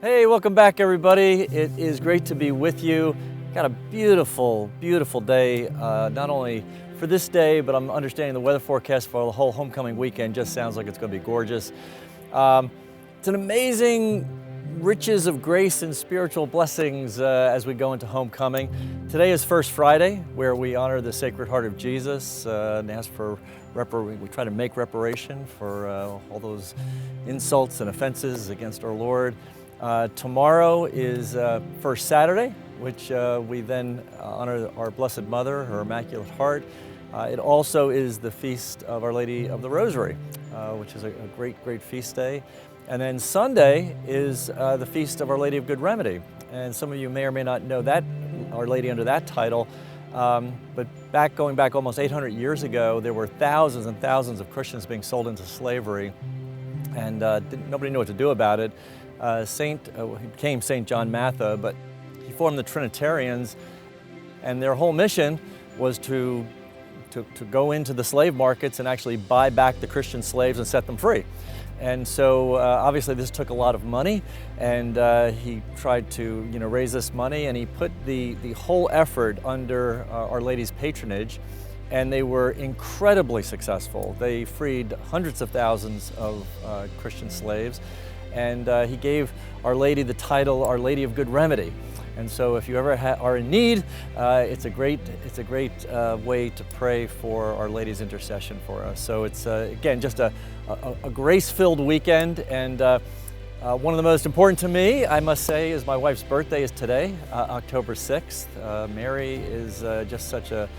Hey, welcome back everybody. It is great to be with you. Got a beautiful, beautiful day, not only for this day, but I'm understanding the weather forecast for the whole homecoming weekend just sounds like it's going to be gorgeous. It's an amazing riches of grace and spiritual blessings as we go into homecoming. Today is First Friday, where we honor the Sacred Heart of Jesus and ask for we try to make reparation for all those insults and offenses against our Lord. Tomorrow is First Saturday, which we then honor our Blessed Mother, her Immaculate Heart. It also is the feast of Our Lady of the Rosary, which is a great, great feast day. And then Sunday is the feast of Our Lady of Good Remedy. And some of you may or may not know that Our Lady under that title. But going back almost 800 years ago, there were thousands and thousands of Christians being sold into slavery, and nobody knew what to do about it. He became Saint John Matha, but he formed the Trinitarians, and their whole mission was to go into the slave markets and actually buy back the Christian slaves and set them free. And so obviously this took a lot of money, and he tried to raise this money, and he put the whole effort under Our Lady's patronage, and they were incredibly successful. They freed hundreds of thousands of Christian slaves, and he gave Our Lady the title Our Lady of Good Remedy. And so if you ever are in need, it's a great way to pray for Our Lady's intercession for us. So it's, again, just a grace-filled weekend. And one of the most important to me, I must say, is my wife's birthday is today, October 6th. Mary is just such a,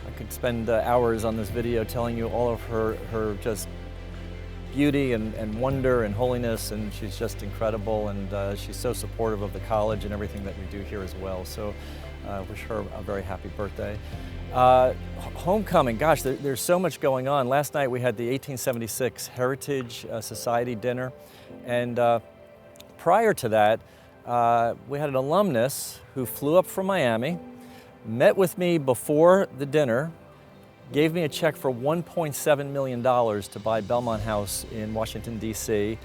I could spend hours on this video telling you all of her just beauty and wonder and holiness, and she's just incredible, and she's so supportive of the college and everything that we do here as well. So wish her a very happy birthday. Homecoming, gosh, there's so much going on. Last night we had the 1876 Heritage Society dinner, and prior to that we had an alumnus who flew up from Miami, met with me before the dinner, gave me a check for $1.7 million to buy Belmont House in Washington, D.C.,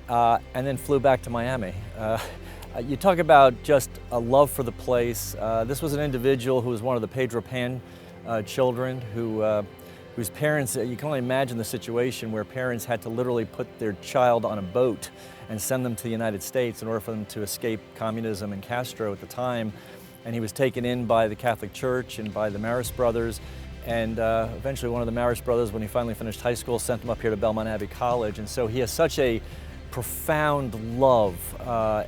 and then flew back to Miami. You talk about just a love for the place. This was an individual who was one of the Pedro Pan children whose parents, you can only imagine the situation where parents had to literally put their child on a boat and send them to the United States in order for them to escape communism and Castro at the time. And he was taken in by the Catholic Church and by the Marist brothers. And eventually one of the Marist brothers, when he finally finished high school, sent him up here to Belmont Abbey College. And so he has such a profound love,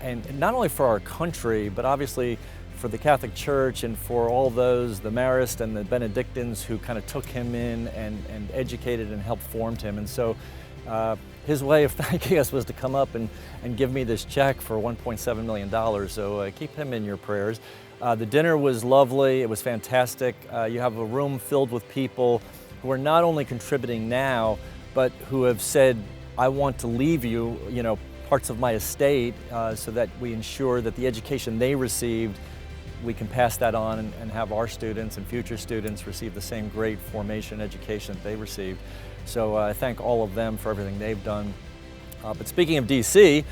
and not only for our country, but obviously for the Catholic Church and for all those, the Marist and the Benedictines, who kind of took him in and educated and helped formed him. And so his way of thanking us was to come up and give me this check for $1.7 million. So keep him in your prayers. The dinner was lovely. It was fantastic. You have a room filled with people who are not only contributing now, but who have said, I want to leave you, parts of my estate so that we ensure that the education they received, we can pass that on and have our students and future students receive the same great formation education that they received. So I thank all of them for everything they've done. But speaking of DC,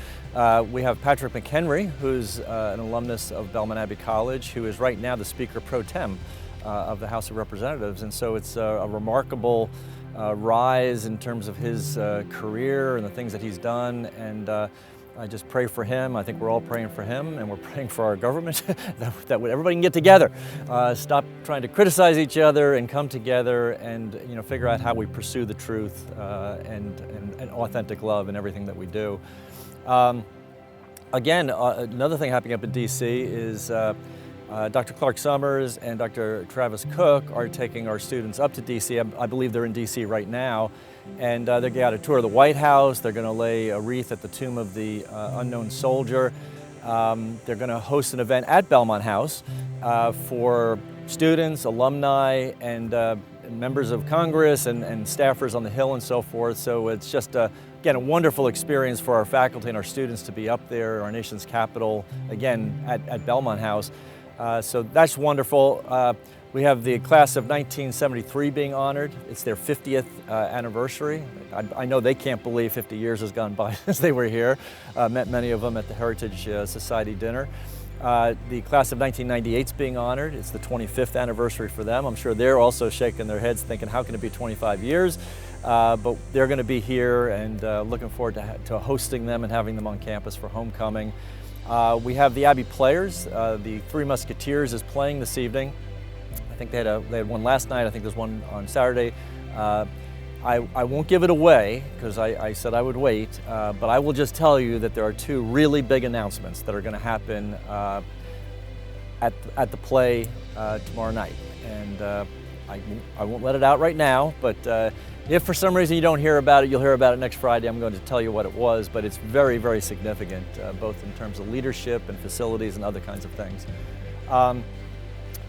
we have Patrick McHenry, who's an alumnus of Belmont Abbey College, who is right now the Speaker Pro Tem of the House of Representatives. And so it's a remarkable rise in terms of his career and the things that he's done. And I just pray for him. I think we're all praying for him, and we're praying for our government that everybody can get together, stop trying to criticize each other, and come together and figure out how we pursue the truth and authentic love in everything that we do. Again, another thing happening up in D.C. is Dr. Clark Summers and Dr. Travis Cook are taking our students up to D.C. I believe they're in D.C. right now. And they're going to get a tour of the White House. They're going to lay a wreath at the tomb of the unknown soldier. They're going to host an event at Belmont House for students, alumni, and members of Congress and staffers on the Hill and so forth. So it's just, again, a wonderful experience for our faculty and our students to be up there, our nation's capital, again, at Belmont House. So that's wonderful. We have the class of 1973 being honored. It's their 50th anniversary. I know they can't believe 50 years has gone by since they were here. Met many of them at the Heritage Society dinner. The class of 1998 is being honored. It's the 25th anniversary for them. I'm sure they're also shaking their heads thinking, how can it be 25 years? But they're going to be here, and looking forward to hosting them and having them on campus for homecoming. We have the Abbey Players. The Three Musketeers is playing this evening. I think they had one last night. I think there's one on Saturday. I won't give it away because I said I would wait, but I will just tell you that there are two really big announcements that are going to happen at the play tomorrow night. And I won't let it out right now, but if for some reason you don't hear about it, you'll hear about it next Friday. I'm going to tell you what it was, but it's very, very significant, both in terms of leadership and facilities and other kinds of things.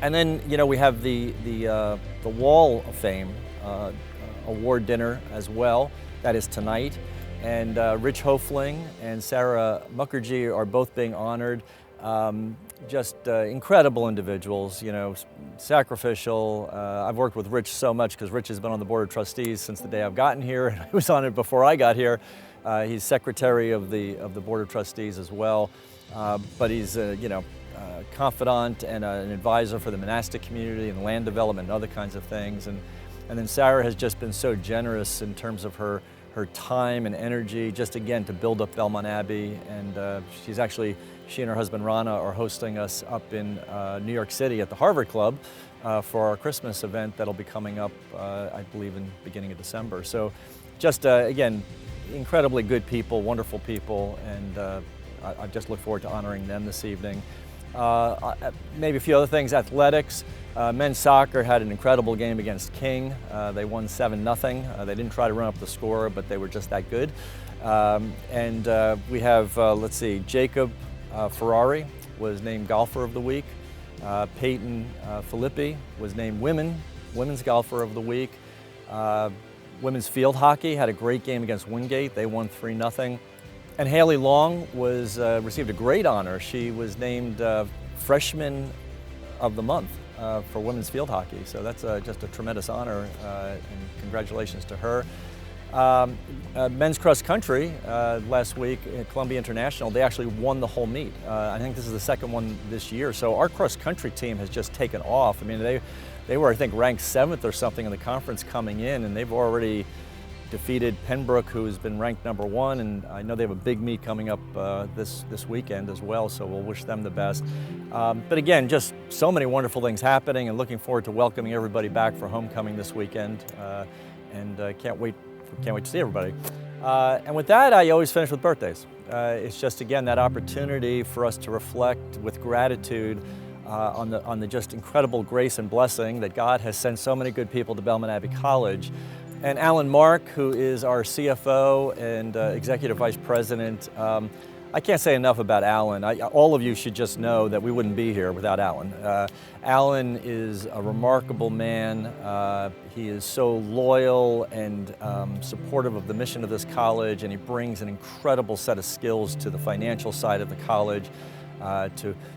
And then, you know, we have the Wall of Fame award dinner as well. That is tonight. And Rich Hofling and Sarah Mukherjee are both being honored. Just incredible individuals, you know, sacrificial. I've worked with Rich so much because Rich has been on the Board of Trustees since the day I've gotten here. And he was on it before I got here. He's secretary of the Board of Trustees as well. But he's, you know, confidant and an advisor for the monastic community and land development and other kinds of things. And then Sarah has just been so generous in terms of her time and energy, just again to build up Belmont Abbey. And she and her husband Rana are hosting us up in New York City at the Harvard Club for our Christmas event that'll be coming up, I believe, in the beginning of December. So just, again, incredibly good people, wonderful people, and I just look forward to honoring them this evening. Maybe a few other things. Athletics. Men's soccer had an incredible game against King. They won 7-0. They didn't try to run up the score, but they were just that good. And we have, let's see, Jacob Ferrari was named Golfer of the Week. Peyton Filippi was named Women's Golfer of the Week. Women's field hockey had a great game against Wingate. They won 3-0. And Haley Long received a great honor. She was named Freshman of the Month for women's field hockey. So that's just a tremendous honor, and congratulations to her. Men's cross country last week at Columbia International, they actually won the whole meet. I think this is the second one this year. So our cross country team has just taken off. I mean, they were, I think, ranked 7th or something in the conference coming in, and they've already defeated Pembroke, who's been ranked #1, and I know they have a big meet coming up this weekend as well, so we'll wish them the best. But again, just so many wonderful things happening, and looking forward to welcoming everybody back for homecoming this weekend, and can't wait to see everybody. And with that, I always finish with birthdays. It's just, again, that opportunity for us to reflect with gratitude on the just incredible grace and blessing that God has sent so many good people to Belmont Abbey College. And Alan Mark, who is our CFO and Executive Vice President, I can't say enough about Alan. All of you should just know that we wouldn't be here without Alan. Alan is a remarkable man. He is so loyal and supportive of the mission of this college, and he brings an incredible set of skills to the financial side of the college.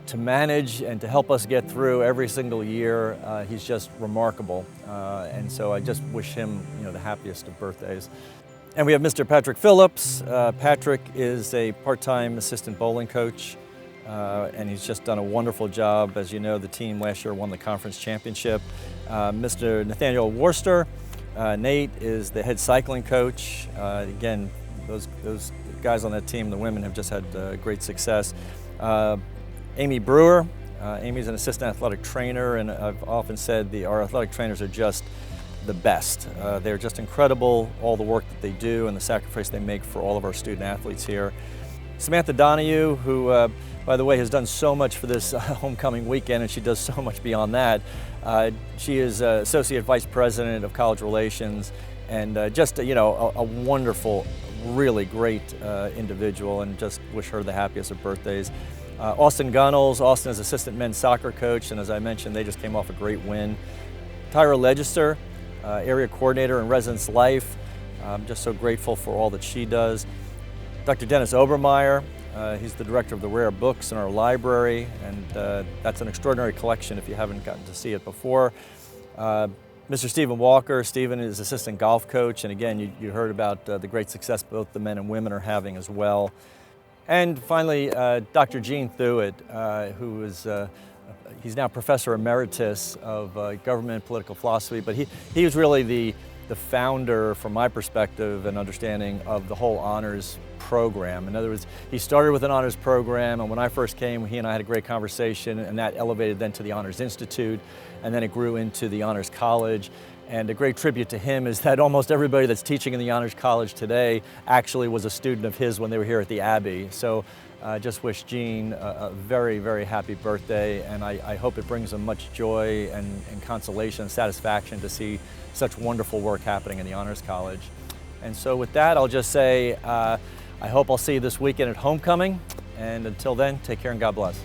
To manage and to help us get through every single year. He's just remarkable. And so I just wish him, you know, the happiest of birthdays. And we have Mr. Patrick Phillips. Patrick is a part-time assistant bowling coach, and he's just done a wonderful job. As you know, the team last year won the conference championship. Mr. Nathaniel Worcester. Nate is the head cycling coach. Again, those guys on that team, the women, have just had great success. Amy Brewer. Amy's an assistant athletic trainer, and I've often said our athletic trainers are just the best. They're just incredible, all the work that they do and the sacrifice they make for all of our student athletes here. Samantha Donahue, who, by the way, has done so much for this homecoming weekend, and she does so much beyond that. She is Associate Vice President of College Relations, and just, you know, a wonderful, really great individual, and just wish her the happiest of birthdays. Austin Gunnels. Austin is assistant men's soccer coach, and as I mentioned, they just came off a great win. Tyra Legister, area coordinator in Residence Life. I'm just so grateful for all that she does. Dr. Dennis Obermeyer, He's the director of the rare books in our library, and that's an extraordinary collection if you haven't gotten to see it before. Mr. Stephen Walker. Stephen is assistant golf coach, and again, you heard about the great success both the men and women are having as well. And finally, Dr. Gene Thuet, who is he's now professor emeritus of government and political philosophy, but he was really the founder, from my perspective and understanding, of the whole honors program. In other words, he started with an honors program, and when I first came, he and I had a great conversation, and that elevated then to the Honors Institute, and then it grew into the Honors College. And a great tribute to him is that almost everybody that's teaching in the Honors College today actually was a student of his when they were here at the Abbey. So I just wish Gene a very, very happy birthday, and I hope it brings him much joy and consolation and satisfaction to see such wonderful work happening in the Honors College. And so with that, I'll just say, I hope I'll see you this weekend at homecoming, and until then, take care and God bless.